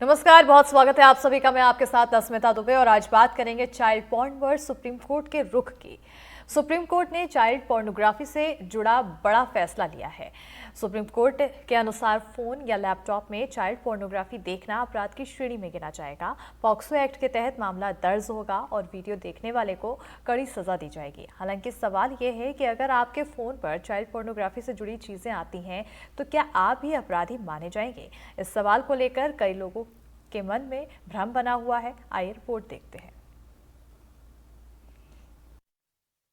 नमस्कार, बहुत स्वागत है आप सभी का। मैं आपके साथ अस्मिता दुबे और आज बात करेंगे child porn versus supreme court के रुख की। सुप्रीम कोर्ट ने चाइल्ड पोर्नोग्राफी से जुड़ा बड़ा फैसला लिया है। सुप्रीम कोर्ट के अनुसार फोन या लैपटॉप में चाइल्ड पोर्नोग्राफी देखना अपराध की श्रेणी में गिना जाएगा। पॉक्सो एक्ट के तहत मामला दर्ज होगा और वीडियो देखने वाले को कड़ी सजा दी जाएगी। हालांकि सवाल यह है कि अगर आपके फोन पर चाइल्ड पोर्नोग्राफी से जुड़ी चीजें आती हैं तो क्या आप भी अपराधी माने जाएंगे? इस सवाल को लेकर कई लोगों के मन में भ्रम बना हुआ है। आइए रिपोर्ट देखते हैं।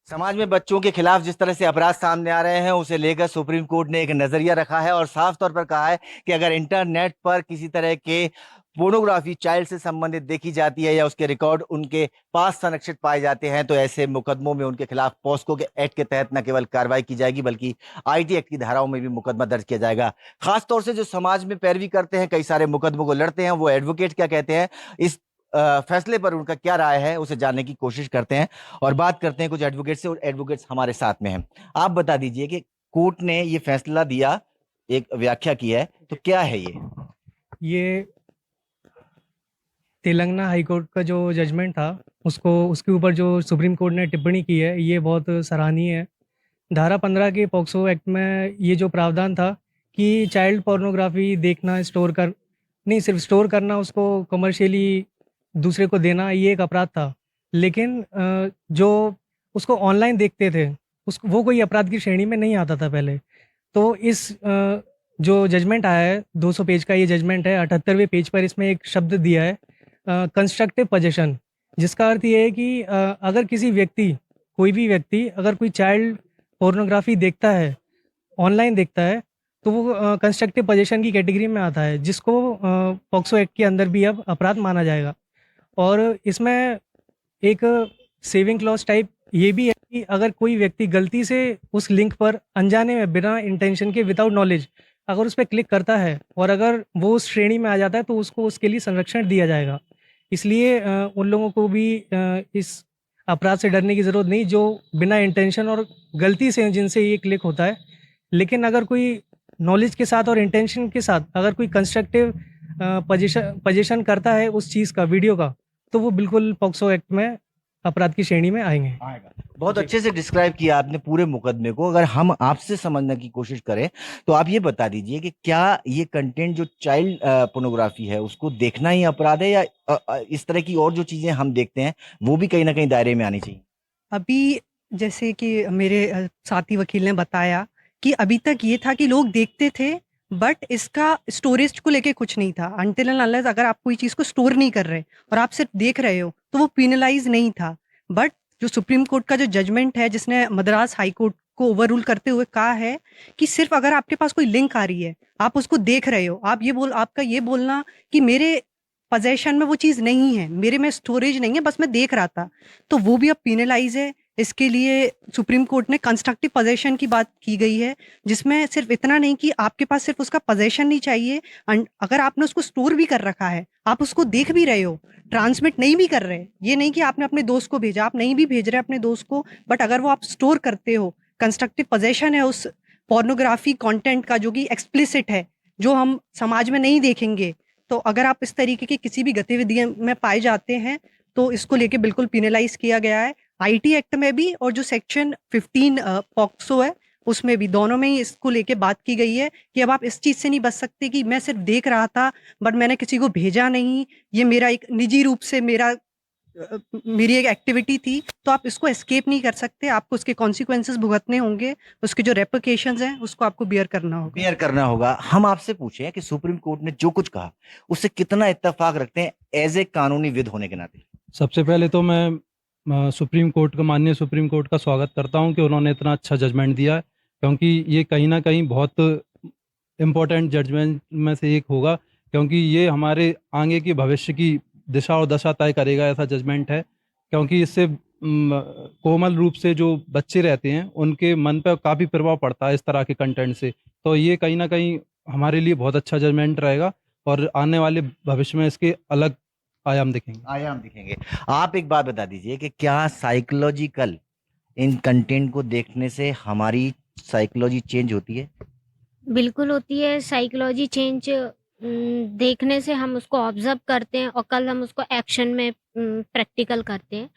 समाज में बच्चों के खिलाफ जिस तरह से अपराध सामने आ रहे हैं उसे लेकर सुप्रीम कोर्ट ने एक नजरिया रखा है और साफ तौर पर कहा है कि अगर इंटरनेट पर किसी तरह के पोर्नोग्राफी चाइल्ड से संबंधित देखी जाती है या उसके रिकॉर्ड उनके पास संरक्षित पाए जाते हैं तो ऐसे मुकदमों में उनके खिलाफ पॉस्को के एक्ट के तहत न केवल कार्रवाई की जाएगी बल्कि आईटी एक्ट की धाराओं में भी मुकदमा दर्ज किया जाएगा। खासतौर से जो समाज में पैरवी करते हैं, कई सारे मुकदमों को लड़ते हैं, वो एडवोकेट क्या कहते हैं, इस फैसले पर उनका क्या राय है, उसे जानने की कोशिश करते हैं और बात करते हैं कुछ एडवोकेट से। और एडवोकेट्स हमारे साथ में हैं। आप बता दीजिए कि कोर्ट ने ये फैसला दिया, एक व्याख्या की है, तो क्या है ये तेलंगाना हाई कोर्ट का जो जजमेंट था उसके ऊपर जो सुप्रीम कोर्ट ने टिप्पणी की है ये बहुत सराहनीय है। धारा 15 के पॉक्सो एक्ट में ये जो प्रावधान था कि चाइल्ड पोर्नोग्राफी देखना, स्टोर कर नहीं सिर्फ स्टोर करना, उसको कमर्शियली दूसरे को देना, ये एक अपराध था। लेकिन जो उसको ऑनलाइन देखते थे वो कोई अपराध की श्रेणी में नहीं आता था पहले। तो इस जो जजमेंट आया है, 200 पेज का ये जजमेंट है, 78वें पेज पर इसमें एक शब्द दिया है कंस्ट्रक्टिव पोजेशन, जिसका अर्थ ये है कि अगर किसी व्यक्ति, कोई भी व्यक्ति अगर कोई चाइल्ड पोर्नोग्राफी देखता है, ऑनलाइन देखता है, तो वो कंस्ट्रक्टिव पोजेशन की कैटेगरी में आता है, जिसको पॉक्सो एक्ट के अंदर भी अब अपराध माना जाएगा। और इसमें एक सेविंग क्लॉज टाइप ये भी है कि अगर कोई व्यक्ति गलती से उस लिंक पर अनजाने में, बिना इंटेंशन के, विदाउट नॉलेज अगर उस पर क्लिक करता है और अगर वो उस श्रेणी में आ जाता है तो उसको उसके लिए संरक्षण दिया जाएगा। इसलिए उन लोगों को भी इस अपराध से डरने की ज़रूरत नहीं जो बिना इंटेंशन और गलती से जिनसे ये क्लिक होता है। लेकिन अगर कोई नॉलेज के साथ और इंटेंशन के साथ अगर कोई कंस्ट्रक्टिव पोजीशन करता है उस चीज़ का, वीडियो का, तो वो बिल्कुल पॉक्सो एक्ट में अपराध की श्रेणी में आएंगे। बहुत अच्छे से डिस्क्राइब किया आपने पूरे मुकदमे को। अगर हम आपसे समझने की कोशिश करें तो आप ये बता दीजिए कि क्या ये कंटेंट जो चाइल्ड पोर्नोग्राफी है उसको देखना ही अपराध है या इस तरह की और जो चीजें हम देखते हैं वो भी कहीं ना कहीं दायरे में आनी चाहिए? अभी जैसे कि मेरे साथी वकील ने बताया कि अभी तक ये था कि लोग देखते थे बट इसका स्टोरेज को लेके कुछ नहीं था। अनटिल एंड अनलेस अगर आप कोई चीज़ को स्टोर नहीं कर रहे और आप सिर्फ देख रहे हो तो वो पीनलाइज नहीं था। बट जो सुप्रीम कोर्ट का जो जजमेंट है, जिसने मद्रास हाई कोर्ट को ओवररूल करते हुए कहा है कि सिर्फ अगर आपके पास कोई लिंक आ रही है, आप उसको देख रहे हो, आपका ये बोलना कि मेरे पोजेशन में वो चीज़ नहीं है, मेरे में स्टोरेज नहीं है, बस मैं देख रहा था, तो वो भी अब पीनलाइज है। इसके लिए सुप्रीम कोर्ट ने कंस्ट्रक्टिव पोजेशन की बात की गई है, जिसमें सिर्फ इतना नहीं कि आपके पास सिर्फ उसका पोजेशन नहीं चाहिए, अगर आपने उसको स्टोर भी कर रखा है, आप उसको देख भी रहे हो, ट्रांसमिट नहीं भी कर रहे, ये नहीं कि आपने अपने दोस्त को भेजा, आप नहीं भी भेज रहे अपने दोस्त को, बट अगर वो आप स्टोर करते हो, कंस्ट्रक्टिव पोजेशन है उस पोर्नोग्राफी कंटेंट का जो कि एक्सप्लिसिट है, जो हम समाज में नहीं देखेंगे, तो अगर आप इस तरीके की किसी भी गतिविधि में पाए जाते हैं तो इसको लेके बिल्कुल पिनलाइज किया गया है आईटी एक्ट में भी, और जो सेक्शन 15 पॉक्सो है उसमें भी, दोनों में ही इसको लेके बात की गई है कि अब आप इस चीज़ से नहीं बच सकते कि मैं सिर्फ देख रहा था बट मैंने किसी को भेजा नहीं, ये मेरा एक निजी रूप से मेरी एक एक्टिविटी थी, तो आप इसको एस्केप नहीं कर सकते, आपको उसके कॉन्सिक्वेंसेस भुगतने होंगे, उसके जो रेप्लिकेशंस हैं उसको आपको बियर करना होगा। हम आपसे पूछे कि सुप्रीम कोर्ट ने जो कुछ कहा उससे कितना इत्तेफाक रखते हैं एज ए कानूनी विद होने के नाते? सबसे पहले तो मैं सुप्रीम कोर्ट का, माननीय सुप्रीम कोर्ट का स्वागत करता हूं कि उन्होंने इतना अच्छा जजमेंट दिया है, क्योंकि ये कहीं ना कहीं बहुत इम्पोर्टेंट जजमेंट में से एक होगा, क्योंकि ये हमारे आगे की भविष्य की दिशा और दशा तय करेगा, ऐसा जजमेंट है। क्योंकि इससे कोमल रूप से जो बच्चे रहते हैं उनके मन पर काफ़ी प्रभाव पड़ता है इस तरह के कंटेंट से। तो ये कहीं ना कहीं हमारे लिए बहुत अच्छा जजमेंट रहेगा और आने वाले भविष्य में इसके अलग आयाम दिखेंगे। आप एक बात बता दीजिए कि क्या साइकोलॉजिकल इन कंटेंट को देखने से हमारी साइकोलॉजी चेंज होती है? बिल्कुल होती है। साइकोलॉजी चेंज देखने से हम उसको ऑब्जर्व करते हैं और कल हम उसको एक्शन में प्रैक्टिकल करते हैं।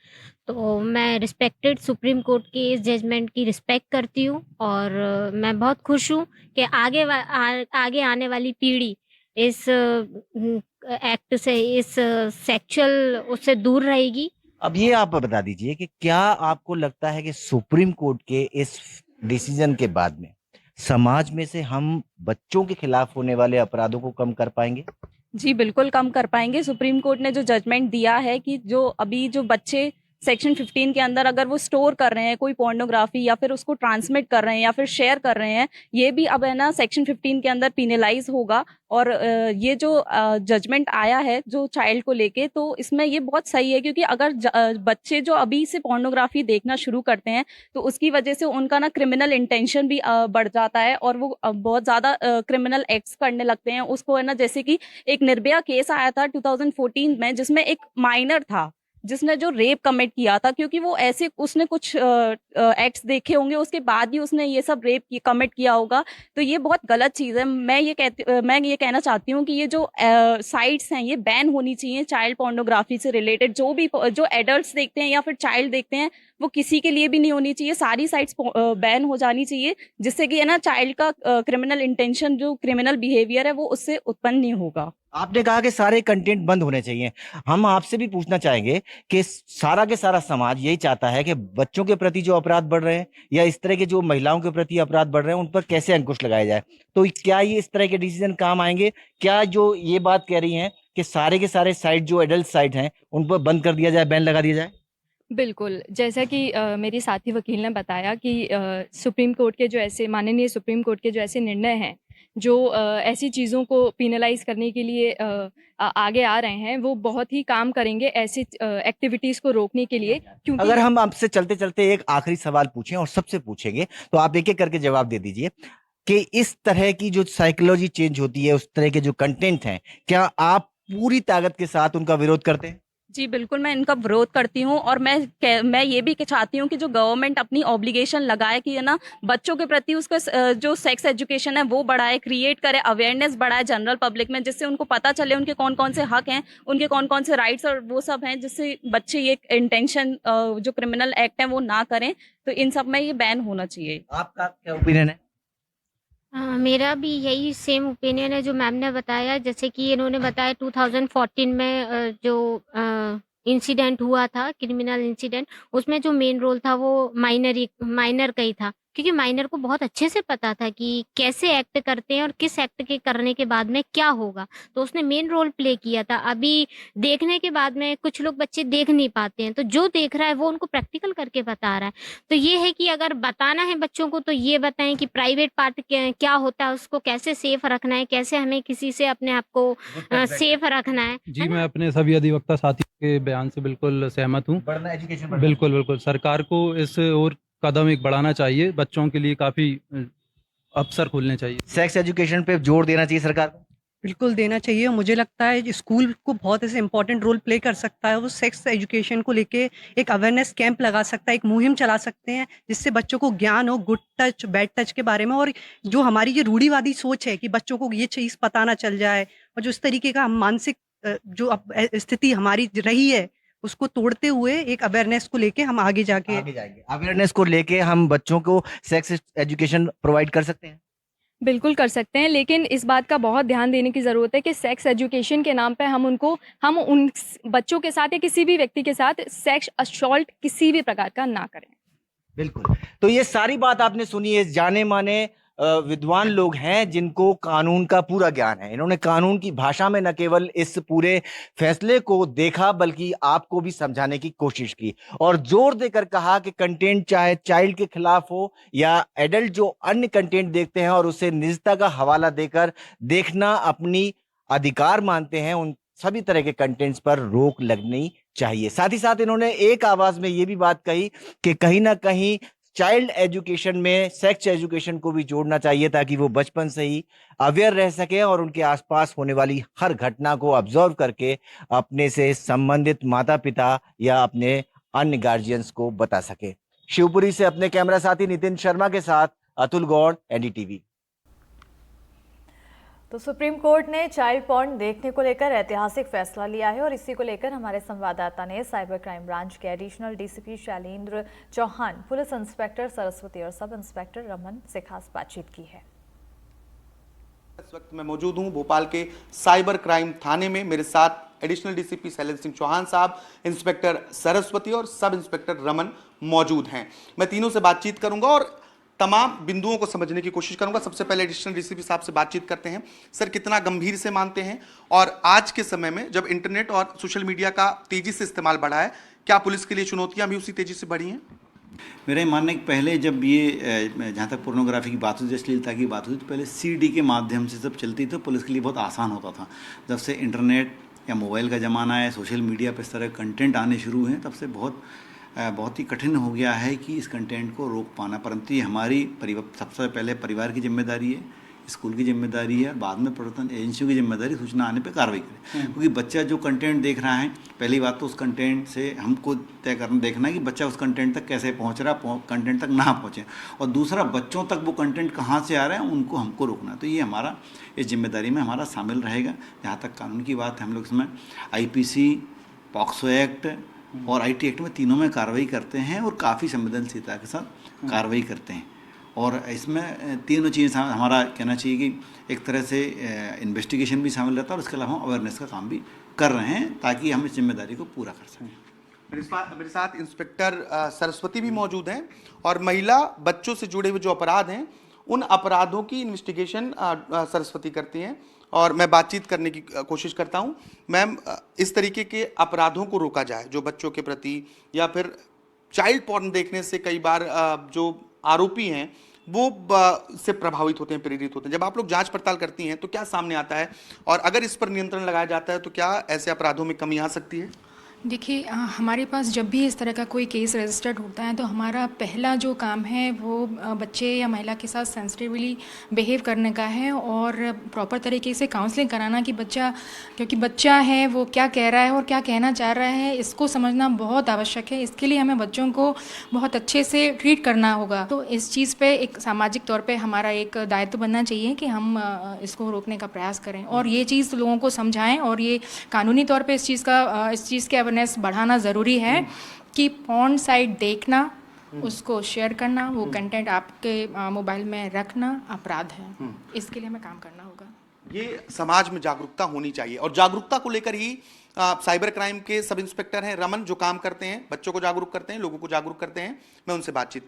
तो मैं रिस्पेक्टेड सुप्रीम कोर्ट की इस जजमेंट की रिस्पेक्ट करती हूँ और मैं बहुत खुश हूँ कि आगे आने वाली पीढ़ी इस एक्ट से, इस सेक्सुअल उससे दूर रहेगी। अब ये आप बता दीजिए कि क्या आपको लगता है कि सुप्रीम कोर्ट के इस डिसीजन के बाद में समाज में से हम बच्चों के खिलाफ होने वाले अपराधों को कम कर पाएंगे? जी, बिल्कुल कम कर पाएँगे। सुप्रीम कोर्ट ने जो जजमेंट दिया है कि जो अभी जो बच्चे सेक्शन 15 के अंदर अगर वो स्टोर कर रहे हैं कोई पोर्नोग्राफ़ी या फिर उसको ट्रांसमिट कर रहे हैं या फिर शेयर कर रहे हैं, ये भी अब है ना सेक्शन 15 के अंदर पेनलाइज़ होगा। और ये जो जजमेंट आया है जो चाइल्ड को लेके, तो इसमें ये बहुत सही है क्योंकि अगर बच्चे जो अभी से पोर्नोग्राफ़ी देखना शुरू करते हैं, तो उसकी वजह से उनका ना क्रिमिनल इंटेंशन भी बढ़ जाता है और वो बहुत ज़्यादा क्रिमिनल एक्ट्स करने लगते हैं। उसको है ना, जैसे कि एक निर्भया केस आया था 2014 में, जिसमें एक माइनर था जिसने जो रेप कमिट किया था, क्योंकि वो ऐसे उसने कुछ एक्ट्स देखे होंगे, उसके बाद ही उसने ये सब रेप कमिट किया होगा। तो ये बहुत गलत चीज़ है। मैं ये कहना चाहती हूँ कि ये जो साइट्स हैं ये बैन होनी चाहिए। चाइल्ड पोर्नोग्राफी से रिलेटेड जो एडल्ट्स देखते हैं या फिर चाइल्ड देखते हैं, वो किसी के लिए भी नहीं होनी चाहिए। सारी साइट्स बैन हो जानी चाहिए, जिससे कि है ना चाइल्ड का क्रिमिनल इंटेंशन, जो क्रिमिनल बिहेवियर है वो उससे उत्पन्न नहीं होगा। आपने कहा कि सारे कंटेंट बंद होने चाहिए। हम आपसे भी पूछना चाहेंगे कि सारा के सारा समाज यही चाहता है कि बच्चों के प्रति जो अपराध बढ़ रहे हैं या इस तरह के जो महिलाओं के प्रति अपराध बढ़ रहे हैं, उन पर कैसे अंकुश लगाया जाए। तो क्या ये इस तरह के डिसीजन काम आएंगे? क्या जो ये बात कह रही हैं कि सारे के सारे साइट जो एडल्ट साइट हैं उन पर बंद कर दिया जाए, बैन लगा दिया जाए? बिल्कुल, जैसा कि मेरी साथी वकील ने बताया कि सुप्रीम कोर्ट के जो ऐसे माननीय सुप्रीम कोर्ट के जो ऐसे निर्णय हैं, जो ऐसी चीज़ों को पेनलाइज़ करने के लिए आगे आ रहे हैं, वो बहुत ही काम करेंगे ऐसी एक्टिविटीज़ को रोकने के लिए। क्योंकि अगर हम आपसे चलते चलते एक आखिरी सवाल पूछें और सबसे पूछेंगे, तो आप एक एक करके जवाब दे दीजिए कि इस तरह की जो साइकोलॉजी चेंज होती है, उस तरह के जो कंटेंट हैं, क्या आप पूरी ताकत के साथ उनका विरोध करते हैं? जी, बिल्कुल, मैं इनका विरोध करती हूँ और मैं ये भी चाहती हूँ कि जो गवर्नमेंट अपनी ऑब्लिगेशन लगाए कि है ना, बच्चों के प्रति उसका जो सेक्स एजुकेशन है वो बढ़ाए, क्रिएट करे, अवेयरनेस बढ़ाए जनरल पब्लिक में, जिससे उनको पता चले उनके कौन-कौन से हक हैं, उनके कौन-कौन से राइट्स और वो सब हैं, जिससे बच्चे ये इंटेंशन जो क्रिमिनल एक्ट है वो ना करें। तो इन सब में ये बैन होना चाहिए। आपका क्या ओपिनियन है? मेरा भी यही सेम ओपिनियन है जो मैम ने बताया। जैसे कि इन्होंने बताया 2014 में जो इंसिडेंट हुआ था, क्रिमिनल इंसिडेंट, उसमें जो मेन रोल था वो माइनर का ही था, क्योंकि माइनर को बहुत अच्छे से पता था कि कैसे एक्ट करते हैं और किस एक्ट के करने के बाद में क्या होगा, तो उसने मेन रोल प्ले किया था। अभी देखने के बाद में कुछ लोग बच्चे देख नहीं पाते हैं, तो जो देख रहा है वो उनको प्रैक्टिकल करके बता रहा है। तो ये है कि अगर बताना है बच्चों को तो ये बताएं कि प्राइवेट पार्ट क्या होता है, उसको कैसे सेफ रखना है, कैसे हमें किसी से अपने आप को सेफ रखना है जी, मैं ना? अपने सभी अधिवक्ता साथियों के बयान से बिल्कुल सहमत हूँ। बढ़ना एजुकेशन बिल्कुल, बिल्कुल। सरकार को इस ओर कदम एक बढ़ाना चाहिए। बच्चों के लिए काफ़ी अवसर खोलने चाहिए। सेक्स एजुकेशन पे जोर देना चाहिए सरकार को। बिल्कुल देना चाहिए और मुझे लगता है स्कूल को बहुत ऐसे इंपॉर्टेंट रोल प्ले कर सकता है। वो सेक्स एजुकेशन को लेके एक अवेयरनेस कैंप लगा सकता है, एक मुहिम चला सकते हैं, जिससे बच्चों को ज्ञान हो गुड टच, बैड टच के बारे में। और जो हमारी ये रूढ़िवादी सोच है कि बच्चों को ये चीज़ पता ना चल जाए, और जो इस तरीके का मानसिक जो अब स्थिति हमारी रही है, उसको तोड़ते हुए एक अवेयरनेस को लेके हम आगे जाके आगे जाएंगे, अवेयरनेस को लेके हम बच्चों को सेक्स एजुकेशन प्रोवाइड कर सकते हैं। बिल्कुल कर सकते हैं, लेकिन इस बात का बहुत ध्यान देने की ज़रूरत है कि सेक्स एजुकेशन के नाम पे हम उन बच्चों के साथ या किसी भी व्यक्ति के साथ सेक्स असॉल्ट किसी भी प्रकार का ना करें। बिल्कुल। तो ये सारी बात आपने सुनी है, जाने माने विद्वान लोग हैं जिनको कानून का पूरा ज्ञान है। इन्होंने कानून की भाषा में न केवल इस पूरे फैसले को देखा, बल्कि आपको भी समझाने की कोशिश की और जोर देकर कहा कि कंटेंट चाहे चाइल्ड के खिलाफ हो या एडल्ट जो अन्य कंटेंट देखते हैं और उसे निजता का हवाला देकर देखना अपनी अधिकार मानते हैं, उन सभी तरह के कंटेंट्स पर रोक लगनी चाहिए। साथ ही साथ इन्होंने एक आवाज में ये भी बात कही कि कहीं ना कहीं चाइल्ड एजुकेशन में सेक्स एजुकेशन को भी जोड़ना चाहिए, ताकि वो बचपन से ही अवेयर रह सके और उनके आसपास होने वाली हर घटना को ऑब्जर्व करके अपने से संबंधित माता पिता या अपने अन्य गार्जियंस को बता सके। शिवपुरी से अपने कैमरा साथी नितिन शर्मा के साथ अतुल गौड़, एनडीटीवी। तो सुप्रीम कोर्ट ने चाइल्ड पॉर्न देखने को लेकर ऐतिहासिक फैसला लिया है और इसी को लेकर हमारे संवाददाता ने साइबर क्राइम ब्रांच के additional DCP Shailendra Chauhan, police inspector Saraswati और सब इंस्पेक्टर रमन से खास बातचीत की है। इस वक्त मैं मौजूद हूं भोपाल के साइबर क्राइम थाने में। मेरे साथ एडिशनल डीसीपी शैलेंद्र सिंह चौहान साहब, इंस्पेक्टर सरस्वती और सब इंस्पेक्टर रमन मौजूद हैं। मैं तीनों से बातचीत करूंगा और तमाम बिंदुओं को समझने की कोशिश करूंगा। सबसे पहले एडिशनल डीसीपी साहब से बातचीत करते हैं। सर, कितना गंभीर से मानते हैं और आज के समय में जब इंटरनेट और सोशल मीडिया का तेजी से इस्तेमाल बढ़ा है, क्या पुलिस के लिए चुनौतियां भी उसी तेजी से बढ़ी हैं? मेरा ये मानना है कि पहले जब ये जहाँ तक पोर्नोग्राफी की बात हुई, अश्लीलता की बात हुई, तो पहले सीडी के माध्यम से सब चलती तो पुलिस के लिए बहुत आसान होता था। जब से इंटरनेट या मोबाइल का ज़माना है, सोशल मीडिया पर इस तरह कंटेंट आने शुरू हैं, तब से बहुत ही कठिन हो गया है कि इस कंटेंट को रोक पाना। परंतु ये हमारी सबसे पहले परिवार की जिम्मेदारी है, स्कूल की जिम्मेदारी है, बाद में प्रवर्तन एजेंसियों की जिम्मेदारी सूचना आने पे कार्रवाई करें। क्योंकि बच्चा जो कंटेंट देख रहा है, पहली बात तो उस कंटेंट से हमको तय करना देखना है कि बच्चा उस कंटेंट तक कैसे पहुंच रहा है, कंटेंट तक ना पहुंचे, और दूसरा बच्चों तक वो कंटेंट कहाँ से आ रहे हैं उनको हमको रोकना। तो ये हमारा इस जिम्मेदारी में हमारा शामिल रहेगा। जहाँ तक कानून की बात है, हम लोग इसमें IPC, पॉक्सो एक्ट और IT एक्ट में तीनों में कार्रवाई करते हैं और काफ़ी संवेदनशीलता के साथ कार्रवाई करते हैं। और इसमें तीनों चीज़ें हमारा कहना चाहिए कि एक तरह से इन्वेस्टिगेशन भी शामिल रहता है और उसके अलावा हम अवेयरनेस का काम भी कर रहे हैं ताकि हम इस जिम्मेदारी को पूरा कर सकें। मेरे साथ इंस्पेक्टर सरस्वती भी मौजूद हैं और महिला बच्चों से जुड़े हुए जो अपराध हैं उन अपराधों की इन्वेस्टिगेशन सरस्वती करती हैं और मैं बातचीत करने की कोशिश करता हूं। मैम, इस तरीके के अपराधों को रोका जाए जो बच्चों के प्रति या फिर चाइल्ड पॉर्न देखने से कई बार जो आरोपी हैं वो से प्रभावित होते हैं, प्रेरित होते हैं। जब आप लोग जांच पड़ताल करती हैं तो क्या सामने आता है और अगर इस पर नियंत्रण लगाया जाता है तो क्या ऐसे अपराधों में कमी आ सकती है? देखिए, हमारे पास जब भी इस तरह का कोई केस रजिस्टर्ड होता है तो हमारा पहला जो काम है वो बच्चे या महिला के साथ सेंसिटिवली बिहेव करने का है और प्रॉपर तरीके से काउंसलिंग कराना कि क्योंकि बच्चा है वो क्या कह रहा है और क्या कहना चाह रहा है, इसको समझना बहुत आवश्यक है। इसके लिए हमें बच्चों को बहुत अच्छे से ट्रीट करना होगा। तो इस चीज़ पे एक सामाजिक तौर पे हमारा एक दायित्व बनना चाहिए कि हम इसको रोकने का प्रयास करें और ये चीज़ लोगों को समझाएं और ये कानूनी तौर पे इस चीज़ के अवेयरनेस बढ़ाना ज़रूरी है कि पॉर्न साइट देखना, उसको शेयर करना, वो कंटेंट आपके मोबाइल में रखना अपराध है। इसके लिए हमें काम करना होगा। ये समाज में जागरूकता होनी चाहिए और जागरूकता को लेकर ही साइबर क्राइम के सब इंस्पेक्टर हैं रमन जो काम करते हैं, बच्चों को जागरूक करते हैं, लोगों को जागरूक करते हैं। मैं उनसे बातचीत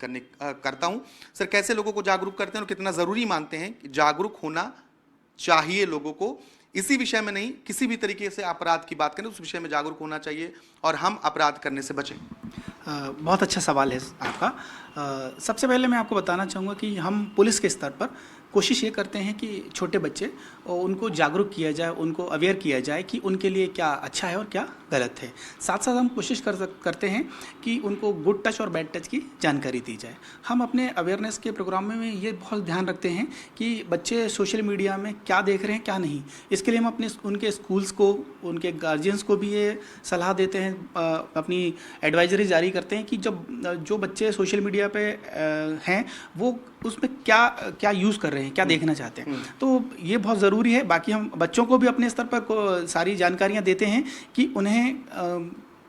करता हूं। सर, कैसे लोगों को जागरूक करते हैं और कितना ज़रूरी मानते हैं कि जागरूक होना चाहिए लोगों को? इसी विषय में नहीं, किसी भी तरीके से अपराध की बात करें उस विषय में जागरूक होना चाहिए और हम अपराध करने से बचें। बहुत अच्छा सवाल है आपका। सबसे पहले मैं आपको बताना चाहूँगा कि हम पुलिस के स्तर पर कोशिश ये करते हैं कि छोटे बच्चे उनको जागरूक किया जाए, उनको अवेयर किया जाए कि उनके लिए क्या अच्छा है और क्या गलत है। साथ साथ हम कोशिश करते हैं कि उनको गुड टच और बैड टच की जानकारी दी जाए। हम अपने अवेयरनेस के प्रोग्राम में ये बहुत ध्यान रखते हैं कि बच्चे सोशल मीडिया में क्या देख रहे हैं क्या नहीं। इसके लिए हम उनके स्कूल्स को, उनके गार्जियंस को भी ये सलाह देते हैं, अपनी एडवाइजरी जारी करते हैं कि जो बच्चे सोशल मीडिया पे हैं वो उसमें क्या यूज़ कर रहे हैं, क्या देखना चाहते हैं। तो ये बहुत ज़रूरी है। बाकी हम बच्चों को भी अपने स्तर पर सारी जानकारियाँ देते हैं कि उन्हें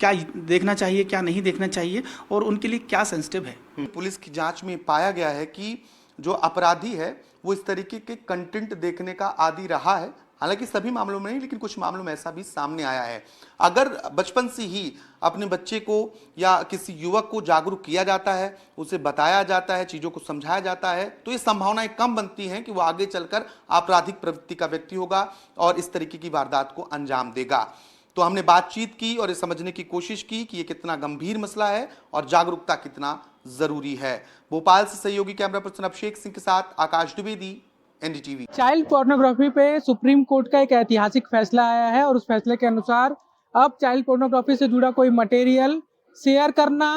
क्या देखना चाहिए, क्या नहीं देखना चाहिए और उनके लिए क्या सेंसिटिव है। पुलिस की जांच में पाया गया है कि जो अपराधी है वो इस तरीके के कंटेंट देखने का आदी रहा है। हालांकि सभी मामलों में नहीं, लेकिन कुछ मामलों में ऐसा भी सामने आया है। अगर बचपन से ही अपने बच्चे को या किसी युवक को जागरूक किया जाता है, उसे बताया जाता है, चीज़ों को समझाया जाता है, तो ये संभावनाएं कम बनती हैं कि वो आगे चलकर आपराधिक प्रवृत्ति का व्यक्ति होगा और इस तरीके की वारदात को अंजाम देगा। तो हमने बातचीत की और ये समझने की कोशिश की कि ये कितना गंभीर मसला है और जागरूकता कितना जरूरी है। भोपाल से सहयोगी कैमरा पर्सन अभिषेक सिंह के साथ आकाश द्विवेदी, NDTV। चाइल्ड पोर्नोग्राफी पे सुप्रीम कोर्ट का एक ऐतिहासिक फैसला आया है और उस फैसले के अनुसार अब चाइल्ड पोर्नोग्राफी से जुड़ा कोई मटेरियल शेयर करना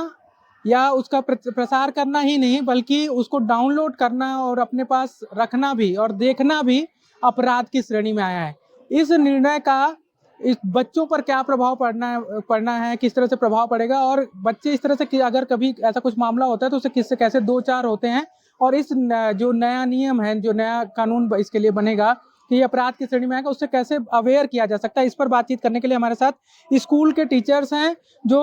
या उसका प्रसार करना ही नहीं बल्कि उसको डाउनलोड करना और अपने पास रखना भी और देखना भी अपराध की श्रेणी में आया है। इस निर्णय का इस बच्चों पर क्या प्रभाव पड़ना है, किस तरह से प्रभाव पड़ेगा और बच्चे इस तरह से कि अगर कभी ऐसा कुछ मामला होता है तो उससे किससे कैसे दो चार होते हैं और इस जो नया नियम है, जो नया कानून इसके लिए बनेगा कि अपराध की श्रेणी में आएगा, उससे कैसे अवेयर किया जा सकता है। इस पर बातचीत करने के लिए हमारे साथ स्कूल के टीचर्स हैं जो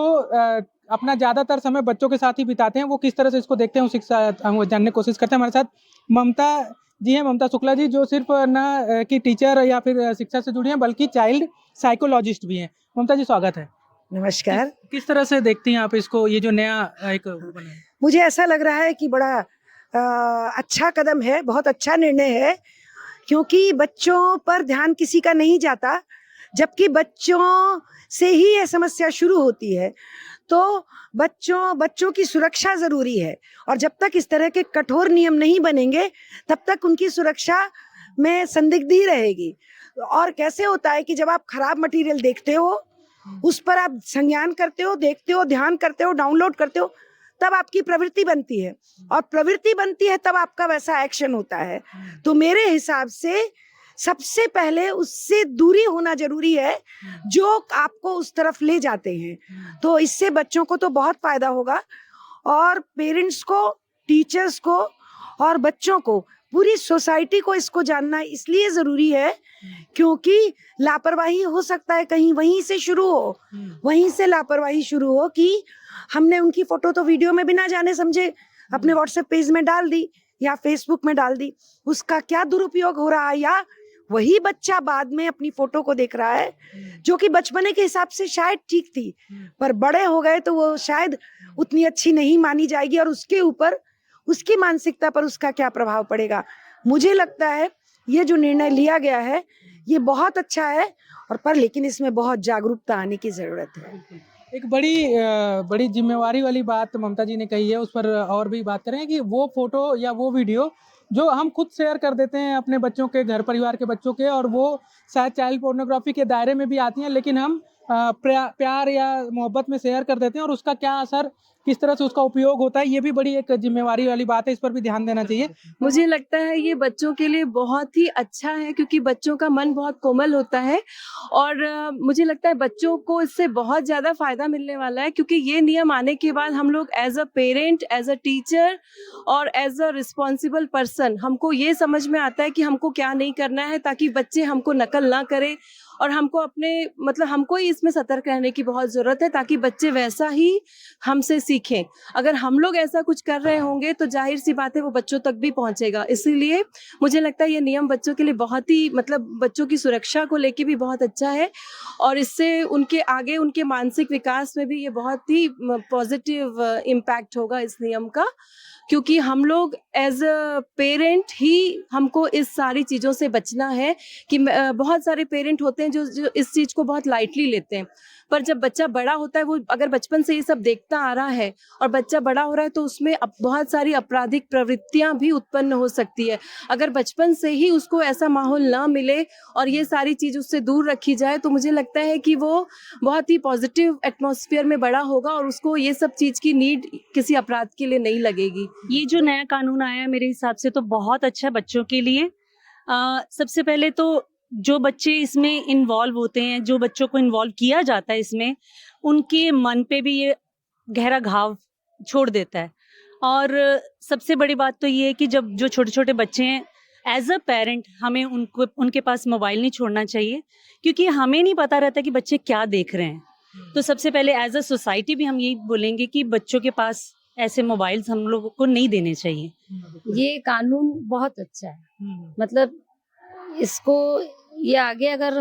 अपना ज़्यादातर समय बच्चों के साथ ही बिताते हैं। वो किस तरह से इसको देखते हैं, वो जानने की कोशिश करते हैं। हमारे साथ ममता जी हैं, ममता शुक्ला जी, जो सिर्फ न कि टीचर या फिर शिक्षा से जुड़ी हैं बल्कि चाइल्ड साइकोलॉजिस्ट भी हैं। ममता जी, स्वागत है। नमस्कार। किस तरह से देखती हैं आप इसको, ये जो नया एक बना है? मुझे ऐसा लग रहा है कि बड़ा अच्छा कदम है, बहुत अच्छा निर्णय है, क्योंकि बच्चों पर ध्यान किसी का नहीं जाता, जबकि बच्चों से ही ये समस्या शुरू होती है। तो बच्चों की सुरक्षा ज़रूरी है, और जब तक इस तरह के कठोर नियम नहीं बनेंगे तब तक उनकी सुरक्षा में संदिग्धी रहेगी। और कैसे होता है कि जब आप खराब मटेरियल देखते हो, उस पर आप संज्ञान करते हो, देखते हो, ध्यान करते हो, डाउनलोड करते हो, तब आपकी प्रवृत्ति बनती है, और प्रवृत्ति बनती है तब आपका वैसा एक्शन होता है। तो मेरे हिसाब से सबसे पहले उससे दूरी होना जरूरी है जो आपको उस तरफ ले जाते हैं। तो इससे बच्चों को तो बहुत फायदा होगा, और पेरेंट्स को, टीचर्स को और बच्चों को, पूरी सोसाइटी को इसको जानना इसलिए जरूरी है क्योंकि लापरवाही हो सकता है कहीं वहीं से शुरू हो, वहीं से लापरवाही शुरू हो कि हमने उनकी फोटो तो वीडियो में बिना जाने समझे अपने व्हाट्सएप पेज में डाल दी या फेसबुक में डाल दी। उसका क्या दुरुपयोग हो रहा है, या वही बच्चा बाद में अपनी फोटो को देख रहा है जो कि बचपने के हिसाब से शायद ठीक थी, पर बड़े हो गए तो वो शायद उतनी अच्छी नहीं मानी जाएगी, और उसके ऊपर उसकी मानसिकता पर उसका क्या प्रभाव पड़ेगा। मुझे लगता है ये जो निर्णय लिया गया है ये बहुत अच्छा है, और पर लेकिन इसमें बहुत जागरूकता आने की जरूरत है। एक बड़ी जिम्मेवारी वाली बात ममता जी ने कही है, उस पर और भी बात करें कि वो फोटो या वो वीडियो जो हम खुद शेयर कर देते हैं अपने बच्चों के, घर परिवार के बच्चों के, और वो शायद चाइल्ड पोर्नोग्राफी के दायरे में भी आती हैं, लेकिन हम प्यार या मोहब्बत में शेयर कर देते हैं, और उसका क्या असर, किस तरह से उसका उपयोग होता है, ये भी बड़ी एक जिम्मेवारी वाली बात है। इस पर भी ध्यान देना चाहिए। मुझे लगता है ये बच्चों के लिए बहुत ही अच्छा है, क्योंकि बच्चों का मन बहुत कोमल होता है, और मुझे लगता है बच्चों को इससे बहुत ज़्यादा फायदा मिलने वाला है, क्योंकि ये नियम आने के बाद हम लोग as a parent, as a teacher और एज अ रिस्पॉन्सिबल पर्सन, हमको ये समझ में आता है कि हमको क्या नहीं करना है, ताकि बच्चे हमको नकल ना करें, और हमको हमको ही इसमें सतर्क रहने की बहुत ज़रूरत है, ताकि बच्चे वैसा ही हमसे सीखें। अगर हम लोग ऐसा कुछ कर रहे होंगे तो जाहिर सी बात है वो बच्चों तक भी पहुंचेगा। इसीलिए मुझे लगता है ये नियम बच्चों के लिए बहुत ही बच्चों की सुरक्षा को लेके भी बहुत अच्छा है, और इससे उनके मानसिक विकास में भी ये बहुत ही पॉजिटिव इम्पैक्ट होगा इस नियम का, क्योंकि हम लोग एज अ पेरेंट ही हमको इस सारी चीज़ों से बचना है। कि बहुत सारे पेरेंट होते हैं जो इस चीज़ को बहुत लाइटली लेते हैं, पर जब बच्चा बड़ा होता है, वो अगर बचपन से ये सब देखता आ रहा है और बच्चा बड़ा हो रहा है, तो उसमें बहुत सारी आपराधिक प्रवृत्तियां भी उत्पन्न हो सकती है। अगर बचपन से ही उसको ऐसा माहौल ना मिले और ये सारी चीज़ उससे दूर रखी जाए, तो मुझे लगता है कि वो बहुत ही पॉजिटिव एटमॉस्फेयर में बड़ा होगा, और उसको ये सब चीज़ की नीड किसी अपराध के लिए नहीं लगेगी। ये जो नया कानून आया है मेरे हिसाब से तो बहुत अच्छा है बच्चों के लिए। सबसे पहले तो जो बच्चे इसमें इन्वॉल्व होते हैं, जो बच्चों को इन्वॉल्व किया जाता है इसमें, उनके मन पे भी ये गहरा घाव छोड़ देता है। और सबसे बड़ी बात तो ये है कि जब जो छोटे छोटे बच्चे हैं, एज अ पेरेंट हमें उनके पास मोबाइल नहीं छोड़ना चाहिए, क्योंकि हमें नहीं पता रहता कि बच्चे क्या देख रहे हैं। तो सबसे पहले एज अ सोसाइटी भी हम यही बोलेंगे कि बच्चों के पास ऐसे मोबाइल्स हम लोगों को नहीं देने चाहिए। ये कानून बहुत अच्छा है, मतलब इसको ये आगे अगर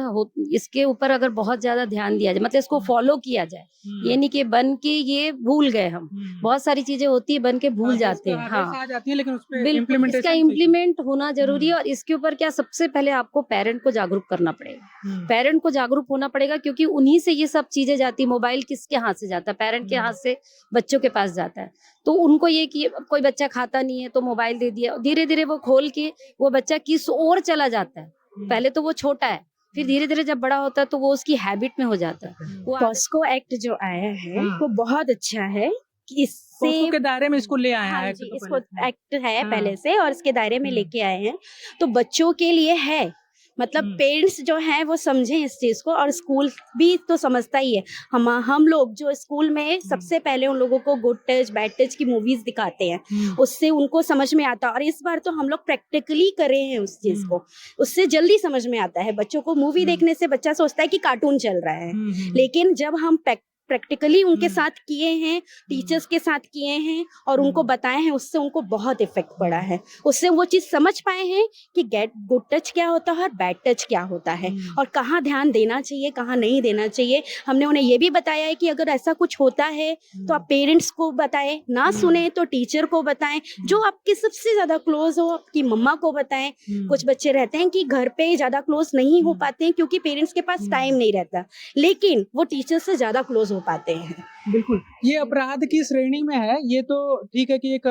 इसके ऊपर अगर बहुत ज्यादा ध्यान दिया जाए, मतलब इसको फॉलो किया जाए, ये नहीं कि बन के ये भूल गए। हम बहुत सारी चीजें होती है बन के भूल जाते हैं। हाँ, लेकिन बिल्कुल इसका इम्प्लीमेंट होना जरूरी है। और इसके ऊपर क्या, सबसे पहले आपको पेरेंट को जागरूक करना पड़ेगा, पेरेंट को जागरूक होना पड़ेगा, क्योंकि उन्हीं से ये सब चीजें जाती। मोबाइल किसके हाथ से जाता है? पेरेंट के हाथ से बच्चों के पास जाता है। तो उनको ये कि कोई बच्चा खाता नहीं है तो मोबाइल दे दिया, धीरे धीरे वो खोल के वो बच्चा किस ओर चला जाता है। पहले तो वो छोटा है, फिर धीरे धीरे जब बड़ा होता है तो वो उसकी हैबिट में हो जाता है। वो पॉस्को एक्ट जो आया है वो बहुत अच्छा है कि इससे के दायरे में इसको ले आया है। इसको एक्ट है पहले से, और इसके दायरे में लेके आए हैं, तो बच्चों के लिए है मतलब पेरेंट्स जो हैं वो समझें इस चीज़ को, और स्कूल भी तो समझता ही है। हम लोग जो स्कूल में सबसे पहले उन लोगों को गुड टच बैड टच की मूवीज दिखाते हैं, उससे उनको समझ में आता है। और इस बार तो हम लोग प्रैक्टिकली कर रहे हैं उस चीज़ को, उससे जल्दी समझ में आता है। बच्चों को मूवी देखने से बच्चा सोचता है कि कार्टून चल रहा है, लेकिन जब हम प्रैक्टिकली उनके साथ किए हैं, टीचर्स के साथ किए हैं और उनको बताए हैं, उससे उनको बहुत इफेक्ट पड़ा है। उससे वो चीज़ समझ पाए हैं कि गुड टच क्या होता है और बैड टच क्या होता है, और कहाँ ध्यान देना चाहिए, कहाँ नहीं देना चाहिए। हमने उन्हें ये भी बताया है कि अगर ऐसा कुछ होता है तो आप पेरेंट्स को बताएं, ना सुने तो टीचर को बताएं, जो आपके सबसे ज़्यादा क्लोज हो आपकी मम्मा को बताएं। कुछ बच्चे रहते हैं कि घर पे ज़्यादा क्लोज नहीं हो पाते हैं क्योंकि पेरेंट्स के पास टाइम नहीं रहता, लेकिन वो टीचर से ज़्यादा क्लोज पाते हैं। बिल्कुल, ये अपराध की श्रेणी में है। ये तो ठीक है कि एक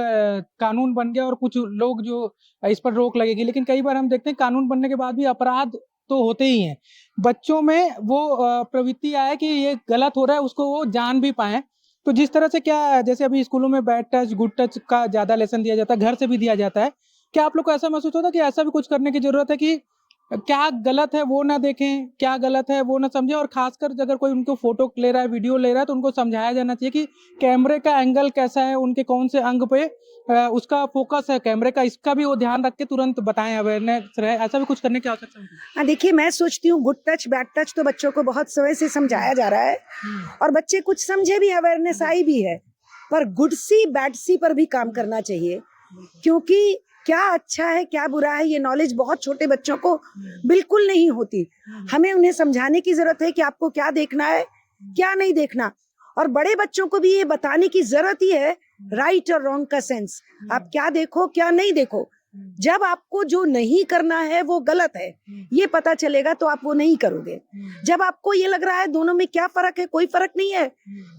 कानून बन गया और कुछ लोग जो इस पर रोक लगेगी, लेकिन कई बार हम देखते हैं कानून बनने के बाद भी अपराध तो होते ही हैं। बच्चों में वो प्रवृत्ति आए कि ये गलत हो रहा है, उसको वो जान भी पाएं। तो जिस तरह से क्या, जैसे अभी स्कूलों में बैड टच गुड टच का ज्यादा लेसन दिया जाता है, घर से भी दिया जाता है, क्या आप लोग को ऐसा महसूस होता है कि ऐसा भी कुछ करने की जरूरत है कि क्या गलत है वो ना देखें, क्या गलत है वो ना समझें, और खासकर अगर कोई उनको फोटो ले रहा है, वीडियो ले रहा है, तो उनको समझाया जाना चाहिए कि कैमरे का एंगल कैसा है, उनके कौन से अंग पे उसका फोकस है कैमरे का, इसका भी वो ध्यान रख के तुरंत बताएं, अवेयरनेस रहे। ऐसा भी कुछ करने की आवश्यकता है। देखिए, मैं सोचती हूँ गुड टच बैड टच तो बच्चों को बहुत समय से समझाया जा रहा है और बच्चे कुछ समझे भी, अवेयरनेस आई भी है, पर गुड सी बैड सी पर भी काम करना चाहिए, क्योंकि क्या अच्छा है क्या बुरा है ये नॉलेज बहुत छोटे बच्चों को बिल्कुल नहीं होती। हमें उन्हें समझाने की जरूरत है कि आपको क्या देखना है क्या नहीं देखना, और बड़े बच्चों को भी ये बताने की जरूरत ही है राइट और रॉन्ग का सेंस। आप क्या देखो क्या नहीं देखो, जब आपको जो नहीं करना है वो गलत है ये पता चलेगा तो आप वो नहीं करोगे। जब आपको ये लग रहा है दोनों में क्या फर्क है, कोई फर्क नहीं है,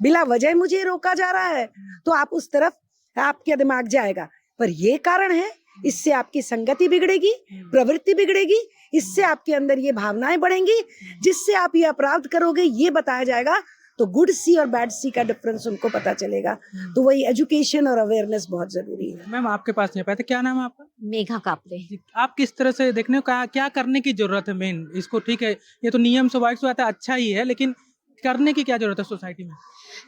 बिला वजह मुझे रोका जा रहा है, तो आप उस तरफ आपका दिमाग जाएगा। पर ये कारण है, इससे आपकी संगति बिगड़ेगी, प्रवृत्ति बिगड़ेगी, इससे आपके अंदर ये भावनाएं बढ़ेंगी जिससे आप ये अपराध करोगे, ये बताया जाएगा। तो गुड सी और बैड सी का डिफरेंस उनको पता चलेगा। तो वही एजुकेशन और अवेयरनेस बहुत जरूरी है। मैम, आपके पास नहीं पाए थे, क्या नाम है आपका? मेघा कापरे। आप किस तरह से देखने को क्या करने की जरूरत है मेन इसको? ठीक है, ये तो नियम स्वाभाविक से आता है, अच्छा ही है, लेकिन करने की क्या जरूरत है सोसाइटी में?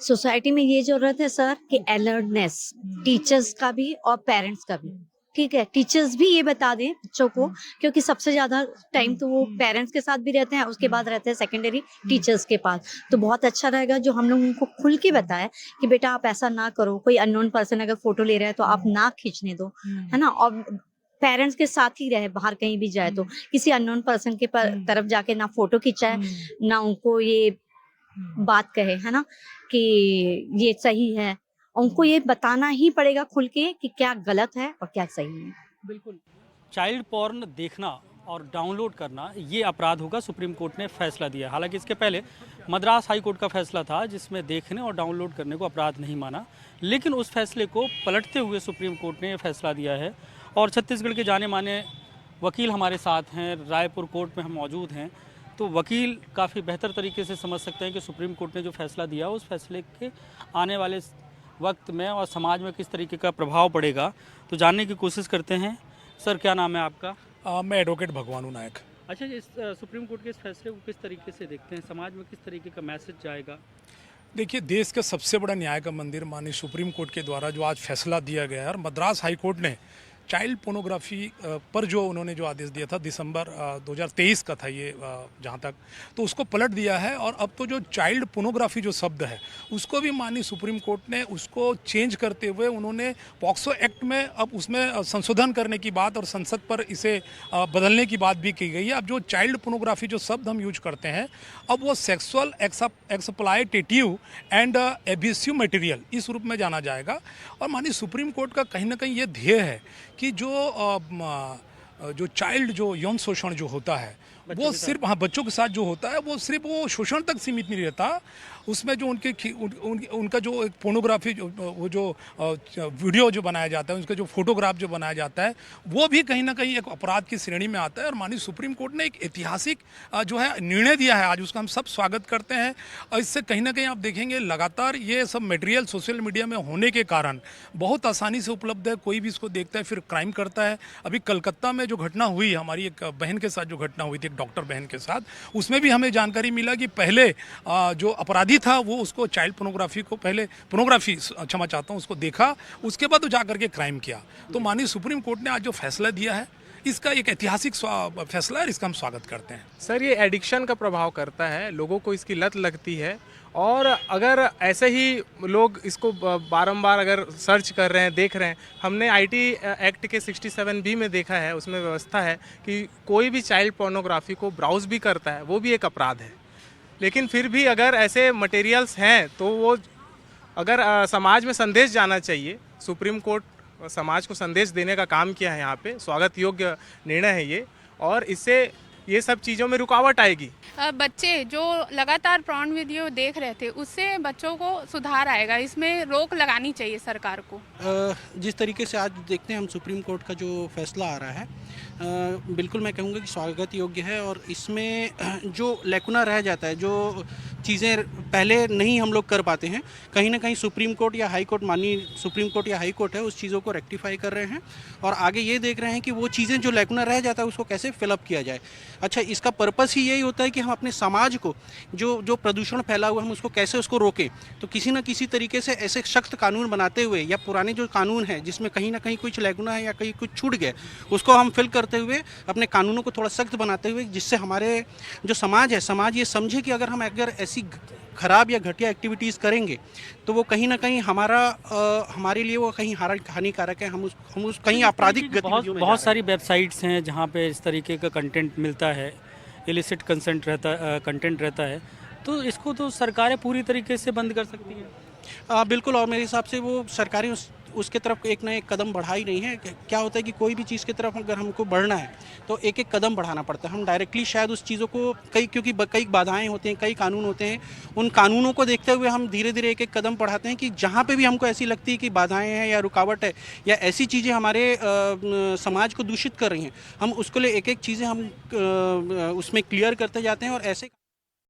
सोसाइटी में ये जरूरत है सर कि अलर्टनेस, टीचर्स का भी और पेरेंट्स का भी। ठीक है, टीचर्स भी ये बता दें बच्चों को, क्योंकि सबसे ज्यादा टाइम तो वो पेरेंट्स के साथ भी रहते हैं, उसके बाद रहते हैं सेकेंडरी टीचर्स के पास। तो बहुत अच्छा रहेगा जो हम लोग उनको खुल के बताएं कि बेटा आप ऐसा ना करो, कोई अननोन पर्सन अगर फोटो ले रहा है तो आप ना खींचने दो, है ना। और पेरेंट्स के साथ ही रहे, बाहर कहीं भी जाए तो किसी अननोन पर्सन के तरफ जाके ना फोटो खिंचाए, ना उनको ये बात कहे, है ना, कि ये सही है। उनको ये बताना ही पड़ेगा खुल के कि क्या गलत है और क्या सही है। बिल्कुल, चाइल्ड पॉर्न देखना और डाउनलोड करना ये अपराध होगा, सुप्रीम कोर्ट ने फैसला दिया। हालांकि इसके पहले मद्रास हाई कोर्ट का फैसला था जिसमें देखने और डाउनलोड करने को अपराध नहीं माना, लेकिन उस फैसले को पलटते हुए सुप्रीम कोर्ट ने यह फैसला दिया है। और छत्तीसगढ़ के जाने माने वकील हमारे साथ हैं, रायपुर कोर्ट में हम मौजूद हैं, तो वकील काफ़ी बेहतर तरीके से समझ सकते हैं कि सुप्रीम कोर्ट ने जो फैसला दिया उस फैसले के आने वाले वक्त में और समाज में किस तरीके का प्रभाव पड़ेगा। तो जानने की कोशिश करते हैं। सर, क्या नाम है आपका? मैं एडवोकेट भगवानू नायक। अच्छा, इस सुप्रीम कोर्ट के इस फैसले को किस तरीके से देखते हैं, समाज में किस तरीके का मैसेज जाएगा? देखिए, देश का सबसे बड़ा न्याय का मंदिर माननीय सुप्रीम कोर्ट के द्वारा जो आज फैसला दिया गया है, और मद्रास हाई कोर्ट ने चाइल्ड पोर्नोग्राफी पर जो उन्होंने जो आदेश दिया था दिसंबर 2023 का था ये, जहाँ तक तो उसको पलट दिया है। और अब तो जो चाइल्ड पोर्नोग्राफी जो शब्द है उसको भी माननीय सुप्रीम कोर्ट ने उसको चेंज करते हुए उन्होंने पॉक्सो एक्ट में अब उसमें संशोधन करने की बात और संसद पर इसे बदलने की बात भी की गई है। अब जो चाइल्ड पोर्नोग्राफी जो शब्द हम यूज करते हैं, अब वो sexual exploitative and abusive material इस रूप में जाना जाएगा। और माननीय सुप्रीम कोर्ट का कहीं ना कहीं ये ध्येय है कि जो चाइल्ड जो यौन शोषण जो होता है वो सिर्फ हाँ बच्चों के साथ जो होता है वो सिर्फ वो शोषण तक सीमित नहीं रहता, उसमें जो उनका जो एक पोर्नोग्राफी वो जो वीडियो जो बनाया जाता है, उसका जो फोटोग्राफ जो बनाया जाता है, वो भी कहीं ना कहीं एक अपराध की श्रेणी में आता है। और माननीय सुप्रीम कोर्ट ने एक ऐतिहासिक जो है निर्णय दिया है, आज उसका हम सब स्वागत करते हैं। और इससे कहीं ना कहीं आप देखेंगे लगातार ये सब मटेरियल सोशल मीडिया में होने के कारण बहुत आसानी से उपलब्ध है, कोई भी इसको देखता है फिर क्राइम करता है। अभी कलकत्ता में जो घटना हुई, हमारी एक बहन के साथ जो घटना हुई थी, एक डॉक्टर बहन के साथ, उसमें भी हमें जानकारी मिला कि पहले जो अपराधी था वो उसको चाइल्ड पोर्नोग्राफी को पहले पोर्नोग्राफी क्षमा चाहता हूँ उसको देखा, उसके बाद वो जा करके क्राइम किया। तो माननीय सुप्रीम कोर्ट ने आज जो फैसला दिया है, इसका एक ऐतिहासिक फैसला है, इसका हम स्वागत करते हैं। सर, ये एडिक्शन का प्रभाव करता है, लोगों को इसकी लत लगती है, और अगर ऐसे ही लोग इसको बारंबार अगर सर्च कर रहे हैं, देख रहे हैं, हमने आईटी एक्ट के 67B में देखा है, उसमें व्यवस्था है कि कोई भी चाइल्ड पोर्नोग्राफी को ब्राउज भी करता है, वो भी एक अपराध है। लेकिन फिर भी अगर ऐसे मटेरियल्स हैं तो वो अगर समाज में संदेश जाना चाहिए, सुप्रीम कोर्ट समाज को संदेश देने का काम किया है, यहाँ पे स्वागत योग्य निर्णय है ये, और इससे ये सब चीज़ों में रुकावट आएगी। बच्चे जो लगातार प्रॉन वीडियो देख रहे थे, उससे बच्चों को सुधार आएगा, इसमें रोक लगानी चाहिए सरकार को। जिस तरीके से आज देखते हैं हम सुप्रीम कोर्ट का जो फैसला आ रहा है, बिल्कुल मैं कहूँगा कि स्वागत योग्य है। और इसमें जो लैकुना रह जाता है, जो चीज़ें पहले नहीं हम लोग कर पाते हैं, कहीं ना कहीं सुप्रीम कोर्ट या हाई कोर्ट, माननीय सुप्रीम कोर्ट या हाई कोर्ट है, उस चीज़ों को रेक्टिफाई कर रहे हैं और आगे ये देख रहे हैं कि वो चीज़ें जो लैकुना रह जाता है उसको कैसे फिलअप किया जाए। अच्छा, इसका पर्पस ही यही होता है कि हम अपने समाज को जो प्रदूषण फैला हुआ है, हम उसको कैसे उसको रोकें। तो किसी न किसी तरीके से ऐसे सख्त कानून बनाते हुए, या पुराने जो कानून हैं जिसमें कहीं ना कहीं कुछ लैकुना है या कहीं कुछ छूट गया, उसको हम फिल करते हुए अपने कानूनों को थोड़ा सख्त बनाते हुए, जिससे हमारे जो समाज है, समाज ये समझे कि अगर हम ऐसी खराब या घटिया एक्टिविटीज़ करेंगे तो वो कहीं ना कहीं हमारे लिए वो कहीं हानिकारक है, हम उस कहीं आपराधिक गतिविधियों में बहुत सारी वेबसाइट्स हैं जहाँ पे इस तरीके का कंटेंट मिलता है, इलिसिट कंटेंट रहता है, तो इसको तो सरकारें पूरी तरीके से बंद कर सकती हैं। बिल्कुल, और मेरे हिसाब से वो सरकारें उसके तरफ एक ना एक कदम बढ़ा ही रही हैं। क्या होता है कि कोई भी चीज़ की तरफ अगर हमको बढ़ना है तो एक एक कदम बढ़ाना पड़ता है। हम डायरेक्टली शायद उस चीज़ों को क्योंकि कई बाधाएं होती हैं, कई कानून होते हैं, उन कानूनों को देखते हुए हम धीरे धीरे एक एक कदम बढ़ाते हैं कि जहाँ पे भी हमको ऐसी लगती है कि बाधाएं हैं या रुकावट है या ऐसी चीज़ें हमारे समाज को दूषित कर रही हैं, हम उसको लिए एक एक चीज़ें हम उसमें क्लियर करते जाते हैं और ऐसे